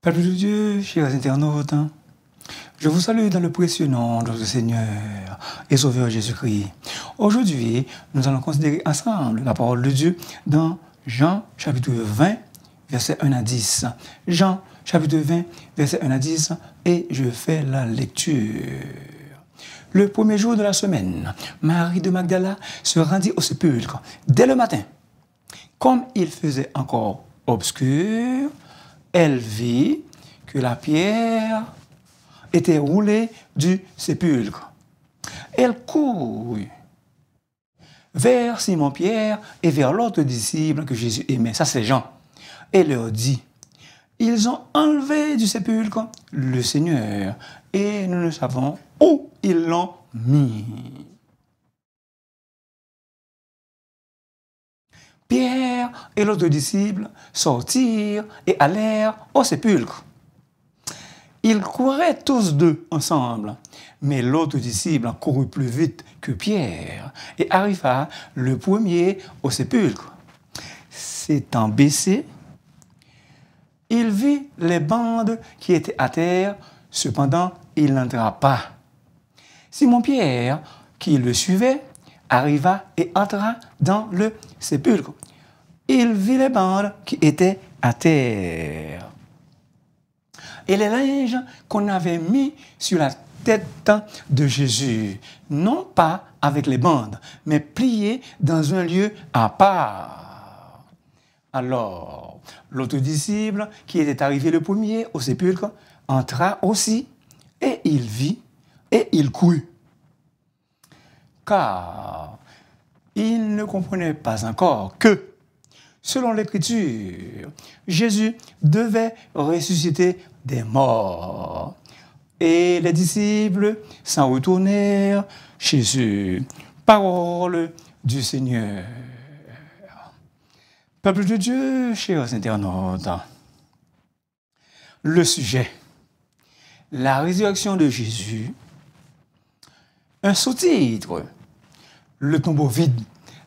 Peuple de Dieu, chers internautes, je vous salue dans le précieux nom de notre Seigneur et Sauveur Jésus-Christ. Aujourd'hui, nous allons considérer ensemble la parole de Dieu dans Jean chapitre 20, versets 1 à 10. Jean chapitre 20, versets 1 à 10, et je fais la lecture. Le premier jour de la semaine, Marie de Magdala se rendit au sépulcre dès le matin. Comme il faisait encore obscur, elle vit que la pierre était roulée du sépulcre. Elle courut vers Simon-Pierre et vers l'autre disciple que Jésus aimait. Ça, c'est Jean. Et leur dit, ils ont enlevé du sépulcre le Seigneur et nous ne savons où ils l'ont mis. Pierre et l'autre disciple sortirent et allèrent au sépulcre. Ils couraient tous deux ensemble, mais l'autre disciple courut plus vite que Pierre et arriva le premier au sépulcre. S'étant baissé, il vit les bandes qui étaient à terre, cependant il n'entra pas. Simon-Pierre, qui le suivait, arriva et entra dans le sépulcre. Il vit les bandes qui étaient à terre. Et les linges qu'on avait mis sur la tête de Jésus, non pas avec les bandes, mais pliés dans un lieu à part. Alors, l'autre disciple, qui était arrivé le premier au sépulcre, entra aussi, et il vit, et il courut. Car il ne comprenait pas encore que, selon l'Écriture, Jésus devait ressusciter des morts. Et les disciples s'en retournèrent chez eux. Parole du Seigneur. Peuple de Dieu, chers internautes, le sujet, la résurrection de Jésus, un sous-titre, le tombeau vide,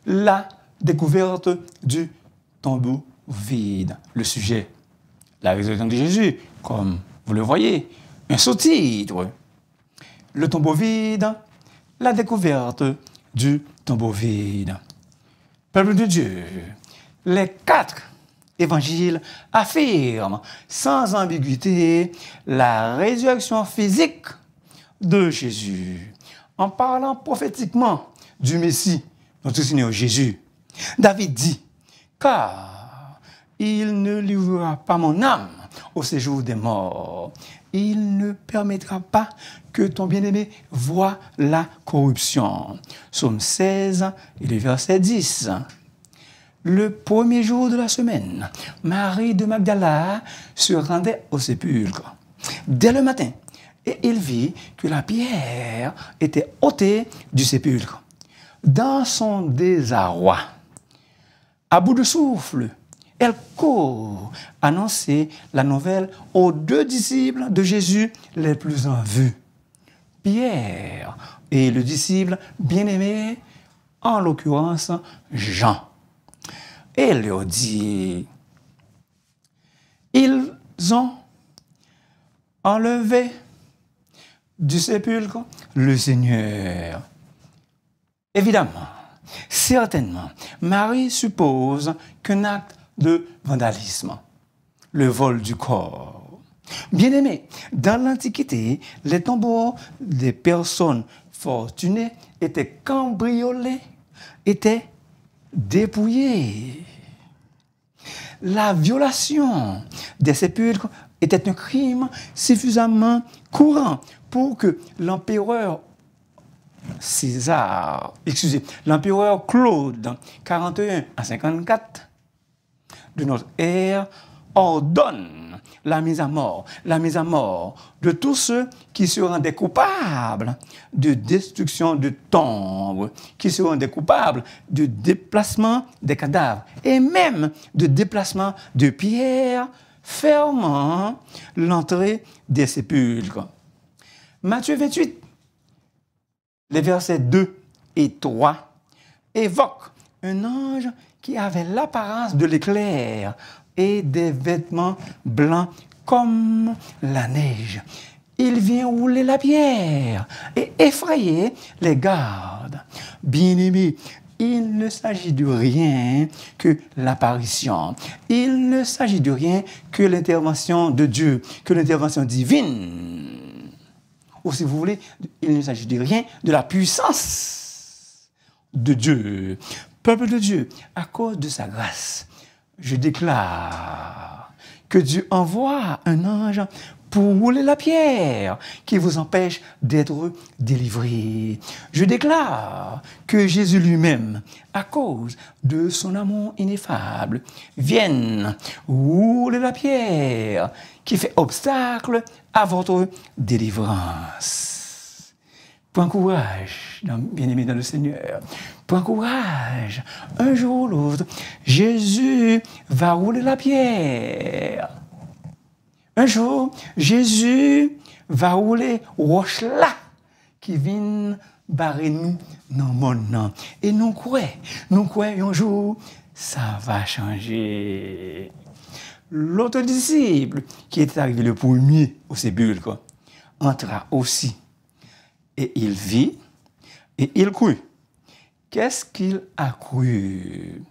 la découverte du tombeau vide. Le sujet, la résurrection de Jésus, comme vous le voyez, un sous-titre, le tombeau vide, la découverte du tombeau vide. Peuple de Dieu, les 4 évangiles affirment sans ambiguïté la résurrection physique de Jésus, en parlant prophétiquement du Messie, notre Seigneur Jésus. David dit, car il ne livrera pas mon âme au séjour des morts. Il ne permettra pas que ton bien-aimé voie la corruption. Psaume 16 et le verset 10. Le premier jour de la semaine, Marie de Magdala se rendait au sépulcre dès le matin et il vit que la pierre était ôtée du sépulcre. Dans son désarroi, à bout de souffle, elle court annoncer la nouvelle aux 2 disciples de Jésus les plus en vue, Pierre et le disciple bien-aimé, en l'occurrence Jean. Et elle leur dit, ils ont enlevé du sépulcre le Seigneur. Évidemment, certainement, Marie suppose qu'un acte de vandalisme, le vol du corps. Bien-aimé, dans l'Antiquité, les tombeaux des personnes fortunées étaient cambriolés, étaient dépouillés. La violation des sépulcres était un crime suffisamment courant pour que l'empereur l'empereur Claude, 41 à 54 de notre ère, ordonne la mise à mort de tous ceux qui se rendaient coupables de destruction de tombes, qui se rendaient coupables de déplacement des cadavres et même de déplacement de pierres fermant l'entrée des sépulcres. Matthieu 28, les versets 2 et 3 évoquent un ange qui avait l'apparence de l'éclair et des vêtements blancs comme la neige. Il vient rouler la pierre et effrayer les gardes. Bien-aimés, il ne s'agit de rien que l'apparition. Il ne s'agit de rien que l'intervention de Dieu, que l'intervention divine. Ou si vous voulez, il ne s'agit de rien de la puissance de Dieu. Peuple de Dieu, à cause de sa grâce, je déclare que Dieu envoie un ange pour rouler la pierre qui vous empêche d'être délivré. Je déclare que Jésus lui-même, à cause de son amour ineffable, vienne rouler la pierre qui fait obstacle à votre délivrance. Prends courage, bien-aimé dans le Seigneur. Prends courage. Un jour ou l'autre, Jésus va rouler la pierre. Un jour, Jésus va rouler roche là qui vient barrer nous dans le monde. Et nous croyons un jour, ça va changer. L'autre disciple, qui était arrivé le premier au sépulcre, entra aussi. Et il vit et il crut. Qu'est-ce qu'il a cru?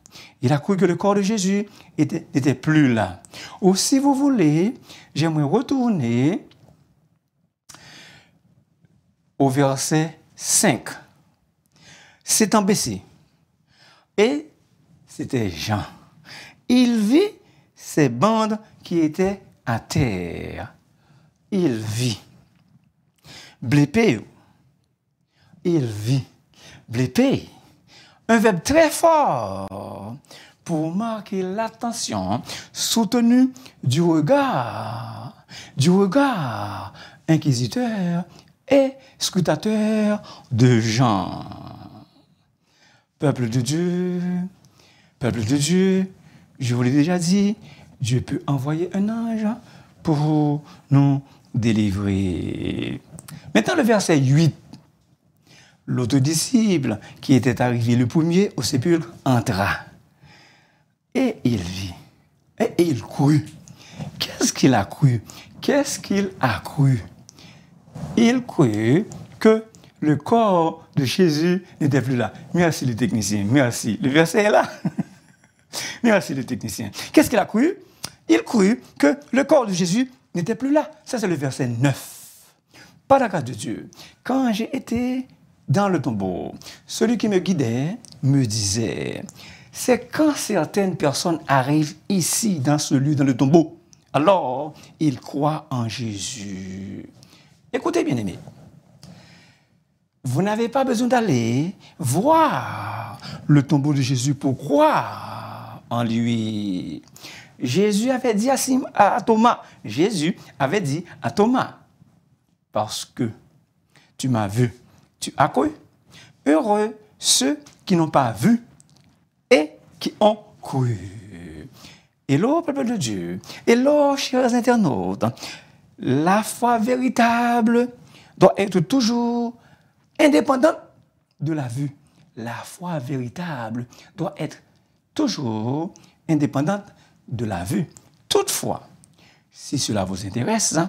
Il a cru que le corps de Jésus n'était plus là. Ou si vous voulez, j'aimerais retourner au verset 5. S'étant baissé, et c'était Jean. Il vit ces bandes qui étaient à terre. Il vit. Blépé. Il vit. Blépé. Un verbe très fort pour marquer l'attention soutenue du regard inquisiteur et scrutateur de Jean. Peuple de Dieu, je vous l'ai déjà dit, Dieu peut envoyer un ange pour nous délivrer. Maintenant, le verset 8. L'autre disciple, qui était arrivé le premier au sépulcre, entra. Et il vit. Et il crut. Qu'est-ce qu'il a cru? Qu'est-ce qu'il a cru? Il crut que le corps de Jésus n'était plus là. Merci les techniciens, merci. Le verset est là. Merci les techniciens. Qu'est-ce qu'il a cru? Il crut que le corps de Jésus n'était plus là. Ça, c'est le verset 9. Par la grâce de Dieu, quand j'ai été dans le tombeau, celui qui me guidait me disait, c'est quand certaines personnes arrivent ici, dans ce lieu, dans le tombeau, alors ils croient en Jésus. Écoutez, bien-aimés, vous n'avez pas besoin d'aller voir le tombeau de Jésus pour croire en lui. Jésus avait dit à Thomas, parce que tu m'as vu, tu as cru. Heureux ceux qui n'ont pas vu et qui ont cru. Hello, peuple de Dieu. Hello, chers internautes. La foi véritable doit être toujours indépendante de la vue. La foi véritable doit être toujours indépendante de la vue. Toutefois, si cela vous intéresse,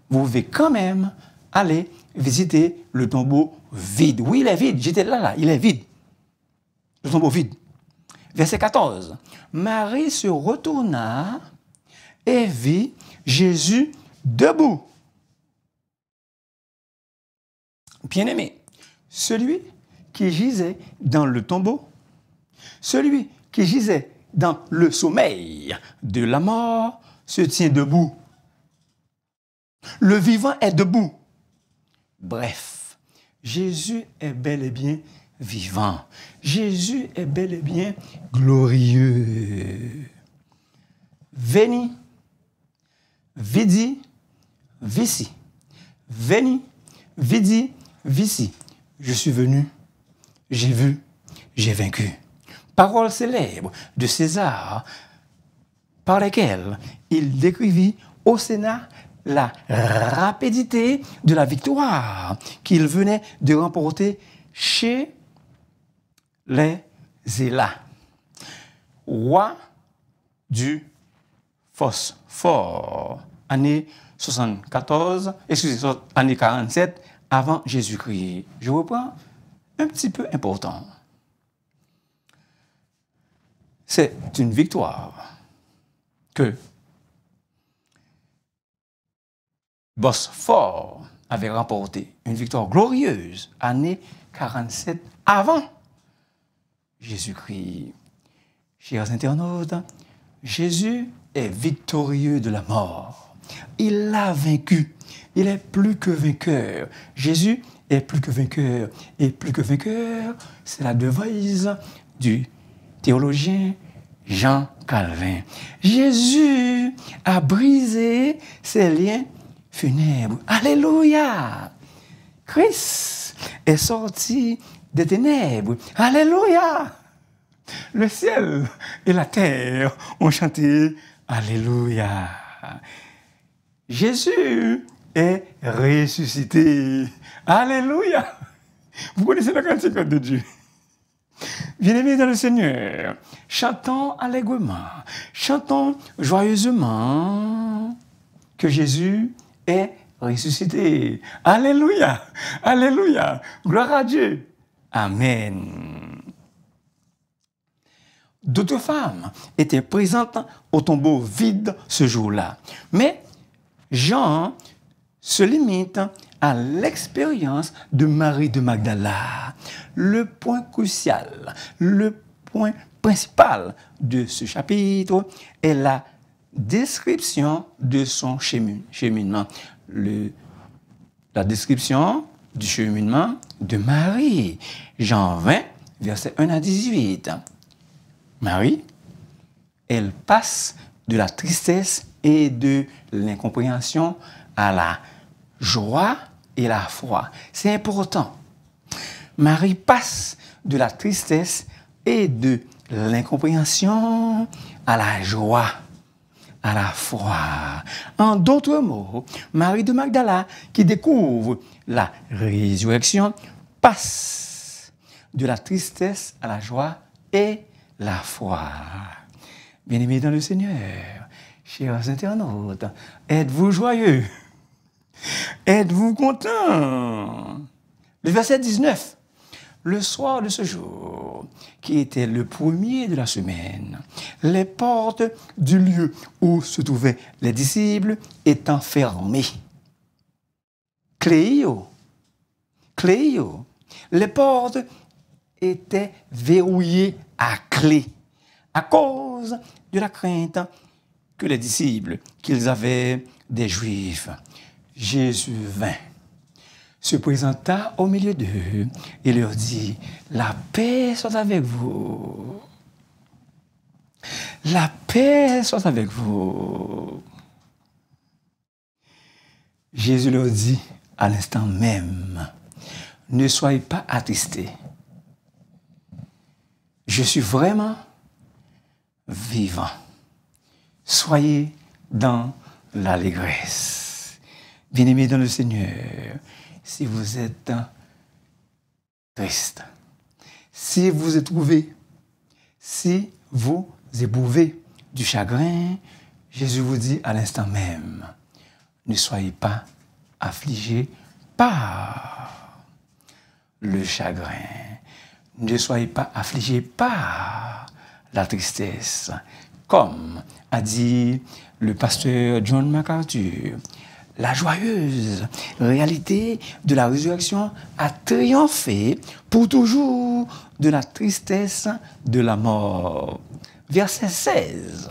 vous pouvez quand même aller visiter le tombeau vide. Oui, il est vide. J'étais là, il est vide. Le tombeau vide. Verset 14. Marie se retourna et vit Jésus debout. Bien-aimé, celui qui gisait dans le tombeau, celui qui gisait dans le sommeil de la mort, se tient debout. Le vivant est debout. Bref, Jésus est bel et bien vivant. Jésus est bel et bien glorieux. Veni, vidi, vici. Veni, vidi, vici. Je suis venu, j'ai vu, j'ai vaincu. Paroles célèbres de César, par lesquelles il décrivit au Sénat la rapidité de la victoire qu'il venait de remporter chez les Zélats, roi du phosphore. année 74, excusez-moi, année 47 avant Jésus-Christ. Je reprends un petit peu important. C'est une victoire que Bosphore avait remportée, une victoire glorieuse, année 47 avant Jésus-Christ. Chers internautes, Jésus est victorieux de la mort. Il l'a vaincu. Il est plus que vainqueur. Jésus est plus que vainqueur. Et plus que vainqueur, c'est la devise du théologien Jean Calvin. Jésus a brisé ses liens funèbres. Alléluia! Christ est sorti des ténèbres. Alléluia! Le ciel et la terre ont chanté Alléluia. Jésus est ressuscité. Alléluia. Vous connaissez le cantique de Dieu. Bien-aimés dans le Seigneur, chantons allègrement, chantons joyeusement que Jésus est ressuscité. Alléluia. Alléluia. Gloire à Dieu. Amen. D'autres femmes étaient présentes au tombeau vide ce jour-là. Mais Jean se limite à l'expérience de Marie de Magdala. Le point crucial, le point principal de ce chapitre est la description de son cheminement. La description du cheminement de Marie. Jean 20, versets 1 à 18. Marie, elle passe de la tristesse et de l'incompréhension à la joie et la foi. C'est important. Marie passe de la tristesse et de l'incompréhension à la joie, à la foi. En d'autres mots, Marie de Magdala, qui découvre la résurrection, passe de la tristesse à la joie et la foi. Bien-aimés dans le Seigneur, chers internautes, êtes-vous joyeux? Êtes-vous contents? Le verset 19. Le soir de ce jour, qui était le premier de la semaine, les portes du lieu où se trouvaient les disciples étant fermées. Cléio, les portes étaient verrouillées à clé à cause de la crainte que les disciples qu'ils avaient des Juifs. Jésus vint, se présenta au milieu d'eux et leur dit, la paix soit avec vous. La paix soit avec vous. Jésus leur dit à l'instant même, ne soyez pas attristés. Je suis vraiment vivant. Soyez dans l'allégresse. Bien-aimés dans le Seigneur, si vous êtes triste, si vous éprouvez, si vous éprouvez du chagrin, Jésus vous dit à l'instant même, ne soyez pas affligés par le chagrin. Ne soyez pas affligés par la tristesse. Comme a dit le pasteur John MacArthur, la joyeuse réalité de la résurrection a triomphé pour toujours de la tristesse de la mort. Verset 16.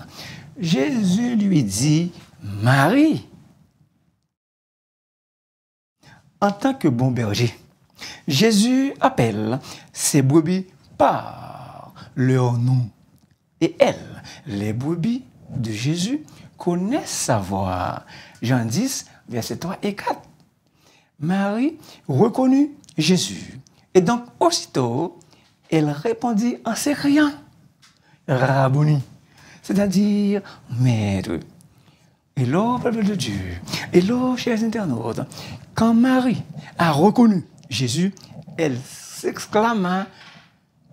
Jésus lui dit, Marie. En tant que bon berger, Jésus appelle ses brebis par leur nom. Et elles, les brebis de Jésus, connaissent sa voix. Jean 10, versets 3 et 4. Marie reconnut Jésus. Et donc, aussitôt, elle répondit en s'écriant, Rabouni, c'est-à-dire Maître. Hello, peuple de Dieu. Hello, chers internautes. Quand Marie a reconnu Jésus, elle s'exclama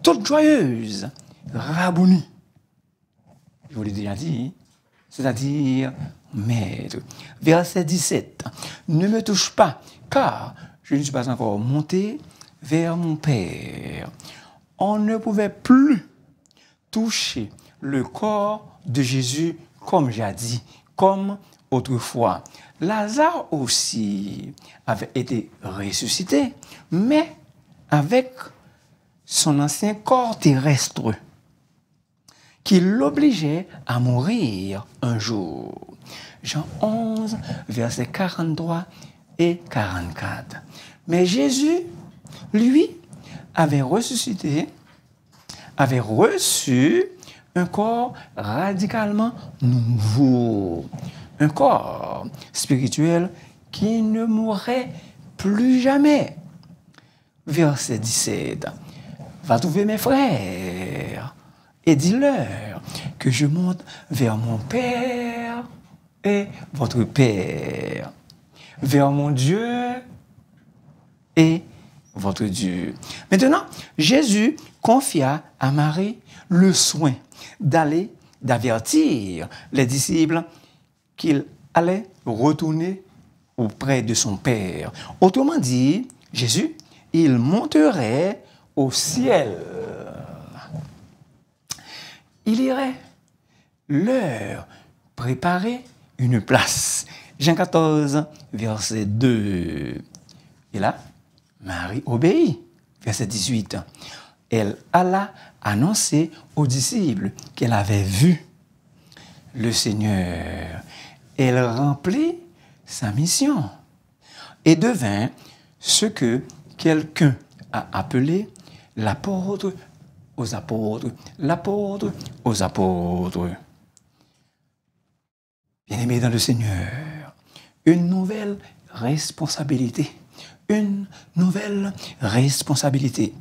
toute joyeuse, Rabouni. Je vous l'ai déjà dit, c'est-à-dire maître. Verset 17. Ne me touche pas, car je ne suis pas encore monté vers mon Père. On ne pouvait plus toucher le corps de Jésus comme jadis, comme autrefois. Lazare aussi avait été ressuscité, mais avec son ancien corps terrestre, qui l'obligeait à mourir un jour. Jean 11, versets 43 et 44. Mais Jésus, lui, avait ressuscité, avait reçu un corps radicalement nouveau, un corps spirituel qui ne mourrait plus jamais. Verset 17. Va trouver mes frères et dis-leur que je monte vers mon Père et votre Père, vers mon Dieu et votre Dieu. Maintenant, Jésus confia à Marie le soin d'avertir les disciples qu'il allait retourner auprès de son Père. Autrement dit, Jésus, il monterait au ciel. Il irait leur préparer une place. Jean 14, verset 2. Et là, Marie obéit. Verset 18. Elle alla annoncer aux disciples qu'elle avait vu le Seigneur. Elle remplit sa mission et devint ce que quelqu'un a appelé l'apôtre aux apôtres, l'apôtre aux apôtres. Bien-aimés dans le Seigneur, une nouvelle responsabilité. Une nouvelle responsabilité.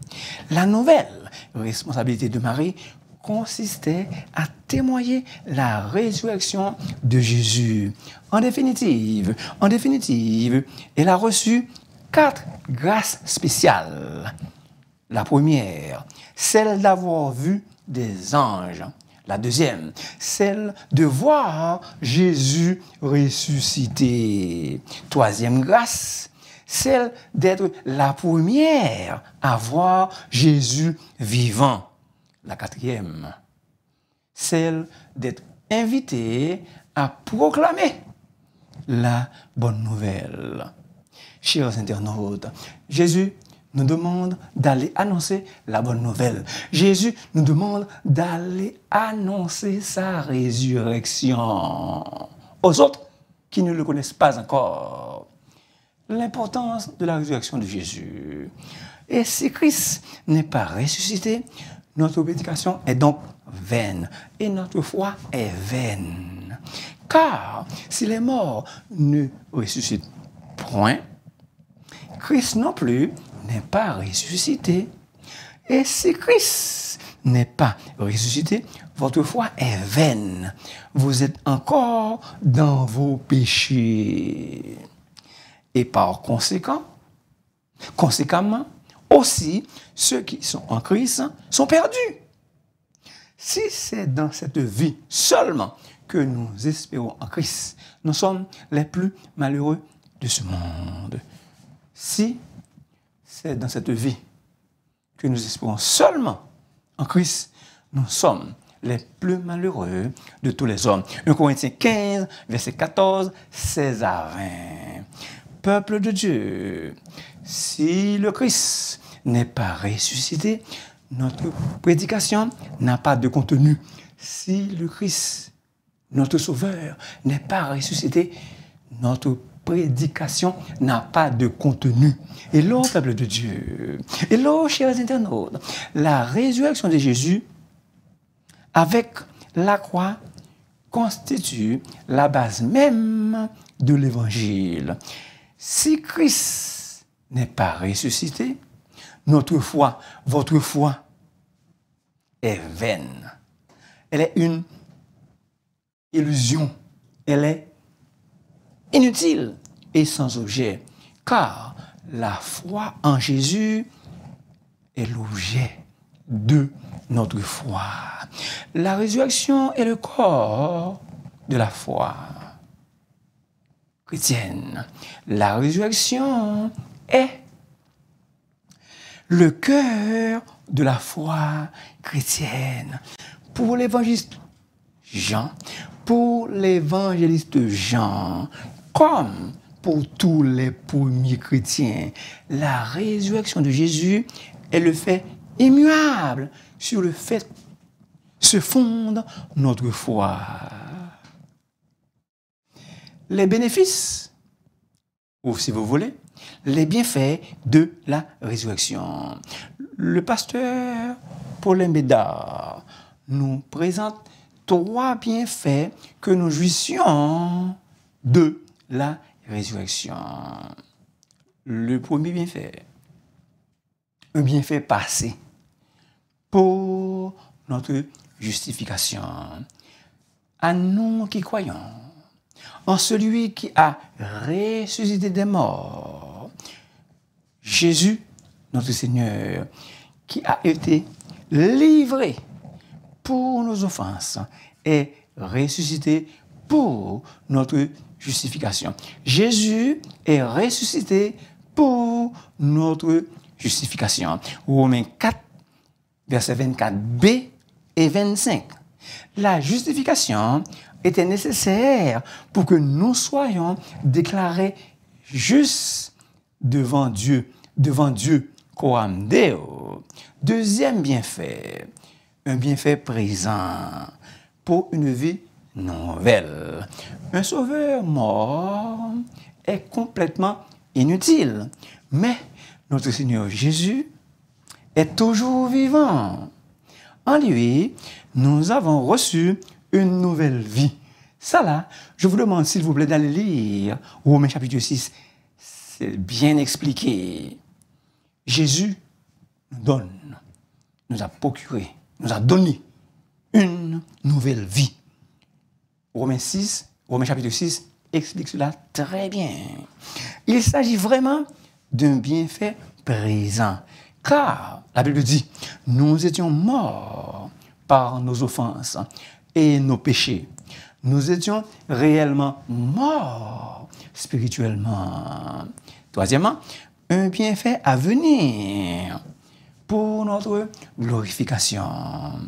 La nouvelle responsabilité de Marie consistait à témoigner la résurrection de Jésus. En définitive, elle a reçu 4 grâces spéciales. La première, celle d'avoir vu des anges. La deuxième, celle de voir Jésus ressuscité. Troisième grâce, celle d'être la première à voir Jésus vivant. La quatrième, celle d'être invité à proclamer la bonne nouvelle. Chers internautes, Jésus nous demande d'aller annoncer la bonne nouvelle. Jésus nous demande d'aller annoncer sa résurrection aux autres qui ne le connaissent pas encore. L'importance de la résurrection de Jésus. Et si Christ n'est pas ressuscité, notre prédication est donc vaine et notre foi est vaine. Car si les morts ne ressuscitent point, Christ non plus n'est pas ressuscité. Et si Christ n'est pas ressuscité, votre foi est vaine. Vous êtes encore dans vos péchés. Et par conséquemment, aussi, ceux qui sont en Christ sont perdus. Si c'est dans cette vie seulement que nous espérons en Christ, nous sommes les plus malheureux de ce monde. Si c'est dans cette vie que nous espérons seulement en Christ, nous sommes les plus malheureux de tous les hommes. 1 Corinthiens 15, verset 14, 16 à 20. Peuple de Dieu, si le Christ n'est pas ressuscité, notre prédication n'a pas de contenu. Si le Christ, notre Sauveur, n'est pas ressuscité, notre prédication n'a pas de contenu. Hello, peuple de Dieu. Hello, chers internautes. La résurrection de Jésus avec la croix constitue la base même de l'évangile. Si Christ n'est pas ressuscité, notre foi, votre foi est vaine. Elle est une illusion. Elle est inutile et sans objet, car la foi en Jésus est l'objet de notre foi. La résurrection est le corps de la foi. chrétienne. La résurrection est le cœur de la foi chrétienne. Pour l'évangéliste Jean, comme pour tous les premiers chrétiens, la résurrection de Jésus est le fait immuable sur le fait se fonde notre foi. Les bénéfices, ou si vous voulez, les bienfaits de la résurrection. Le pasteur Paulin Bédard nous présente 3 bienfaits que nous jouissions de la résurrection. Le premier bienfait, un bienfait passé pour notre justification. À nous qui croyons en celui qui a ressuscité des morts, Jésus, notre Seigneur, qui a été livré pour nos offenses et ressuscité pour notre justification. Jésus est ressuscité pour notre justification. Romains 4, versets 24b et 25. La justification était nécessaire pour que nous soyons déclarés justes devant Dieu coram Deo. Deuxième bienfait, un bienfait présent pour une vie nouvelle. Un sauveur mort est complètement inutile, mais notre Seigneur Jésus est toujours vivant. En lui, nous avons reçu une nouvelle vie. Ça là, je vous demande s'il vous plaît d'aller lire Romains chapitre 6. C'est bien expliqué. Jésus nous donne, nous a procuré, nous a donné une nouvelle vie. Romains chapitre 6 explique cela très bien. Il s'agit vraiment d'un bienfait présent. Car, la Bible dit, nous étions morts par nos offenses et nos péchés. Nous étions réellement morts spirituellement. Troisièmement, un bienfait à venir pour notre glorification.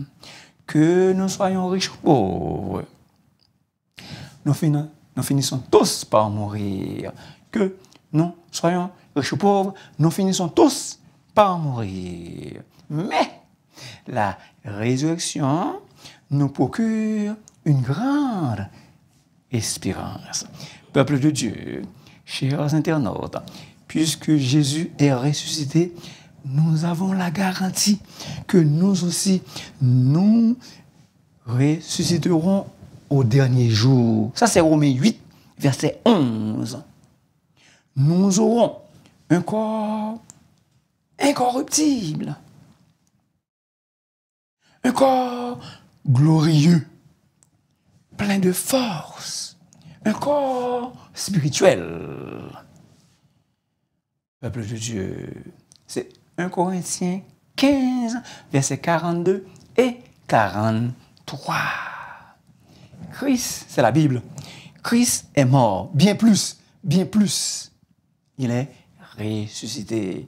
Que nous soyons riches ou pauvres, nous finissons tous par mourir. Que nous soyons riches ou pauvres, nous finissons tous par mourir. Mais la résurrection nous procure une grande espérance. Peuple de Dieu, chers internautes, puisque Jésus est ressuscité, nous avons la garantie que nous aussi, nous ressusciterons au dernier jour. Ça, c'est Romains 8, verset 11. Nous aurons un corps incorruptible, un corps glorieux, plein de force, un corps spirituel. Peuple de Dieu, c'est 1 Corinthiens 15, versets 42 et 43. Christ, c'est la Bible. Christ est mort, bien plus. Il est ressuscité.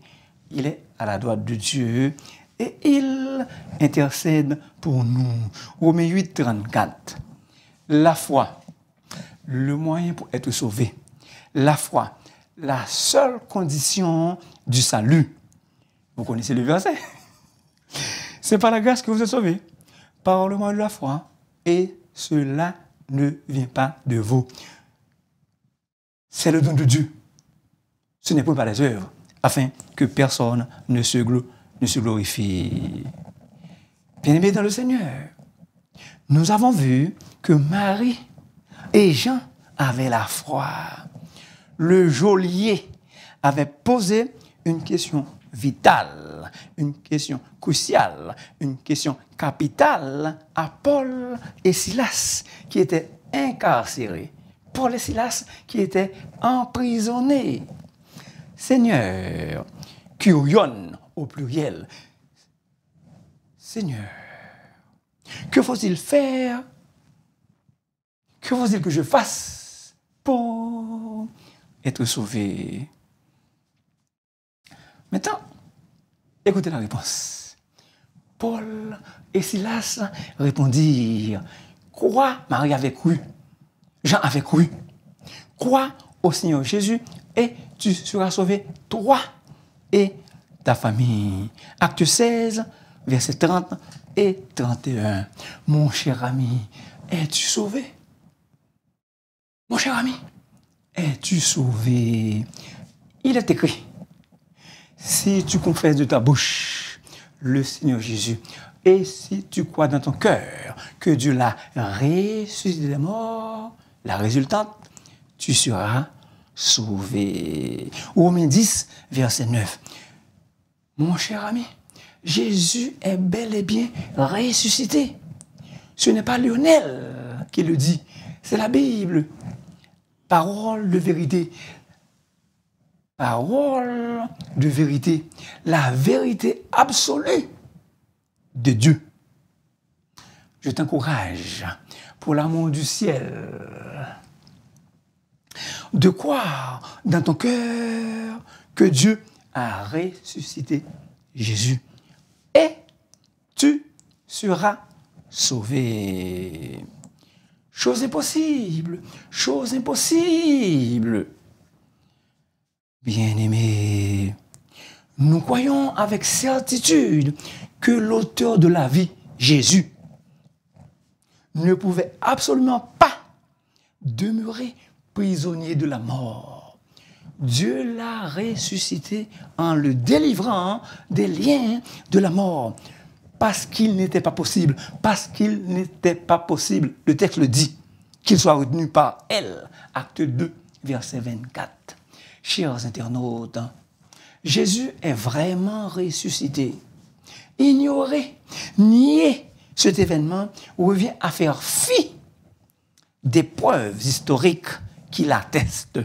Il est à la droite de Dieu et il intercède pour nous. Romains 8, 34. La foi, le moyen pour être sauvé. La foi, la seule condition du salut. Vous connaissez le verset? C'est par la grâce que vous êtes sauvés, par le moyen de la foi, et cela ne vient pas de vous. C'est le don de Dieu. Ce n'est point par les œuvres, afin que personne ne se glorifie. Bien-aimés dans le Seigneur, nous avons vu que Marie et Jean avaient la foi. Le geôlier avait posé une question vitale, une question cruciale, une question capitale à Paul et Silas qui étaient incarcérés. Paul et Silas qui étaient emprisonnés. Seigneur, Kyrion au pluriel. Seigneur, que faut-il faire? Que faut-il que je fasse pour être sauvé. Maintenant, écoutez la réponse. Paul et Silas répondirent, crois, Marie avait cru, Jean avait cru, crois au Seigneur Jésus et tu seras sauvé, toi et ta famille. Acte 16, versets 30 et 31. Mon cher ami, es-tu sauvé? Mon cher ami, es-tu sauvé? Il est écrit, si tu confesses de ta bouche le Seigneur Jésus, et si tu crois dans ton cœur que Dieu l'a ressuscité des morts, la résultante, tu seras sauvé. Romains 10, verset 9. Mon cher ami, Jésus est bel et bien ressuscité. Ce n'est pas Lionel qui le dit, c'est la Bible. Parole de vérité. Parole de vérité. La vérité absolue de Dieu. Je t'encourage, pour l'amour du ciel, de croire dans ton cœur que Dieu a ressuscité Jésus. Et tu seras sauvé. Chose impossible, chose impossible. Bien-aimés, nous croyons avec certitude que l'auteur de la vie, Jésus, ne pouvait absolument pas demeurer prisonnier de la mort. Dieu l'a ressuscité en le délivrant des liens de la mort. Parce qu'il n'était pas possible, le texte le dit, qu'il soit retenu par elle. Acte 2, verset 24. Chers internautes, Jésus est vraiment ressuscité. Ignorer, nier cet événement revient à faire fi des preuves historiques qui l'attestent.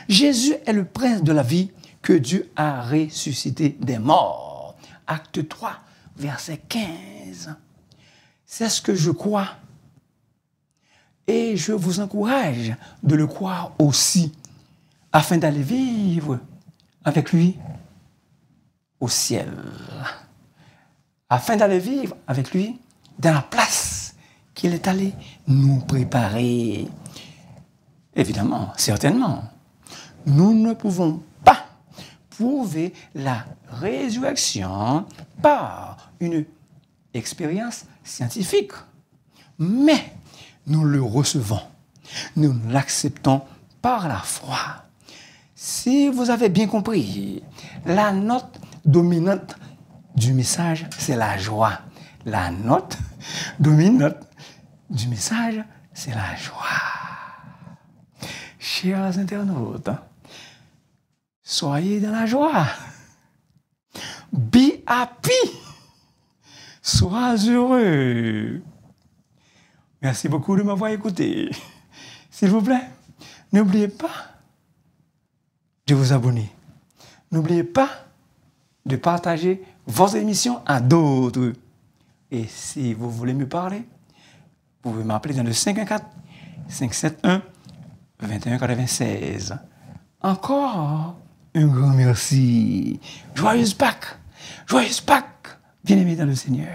Jésus est le prince de la vie que Dieu a ressuscité des morts. Acte 3, verset 15. C'est ce que je crois. Et je vous encourage de le croire aussi, afin d'aller vivre avec lui au ciel. Afin d'aller vivre avec lui dans la place qu'il est allé nous préparer. Évidemment, certainement, nous ne pouvons pas prouver la résurrection par une expérience scientifique. Mais nous le recevons, nous l'acceptons par la foi. Si vous avez bien compris, la note dominante du message, c'est la joie. La note dominante du message, c'est la joie. Chers internautes, soyez dans la joie. Be happy. Sois heureux. Merci beaucoup de m'avoir écouté. S'il vous plaît, n'oubliez pas de vous abonner. N'oubliez pas de partager votre émission à d'autres. Et si vous voulez me parler, vous pouvez m'appeler dans le 514-571-2196. Encore un grand merci. Joyeuse Pâques, bien-aimés dans le Seigneur.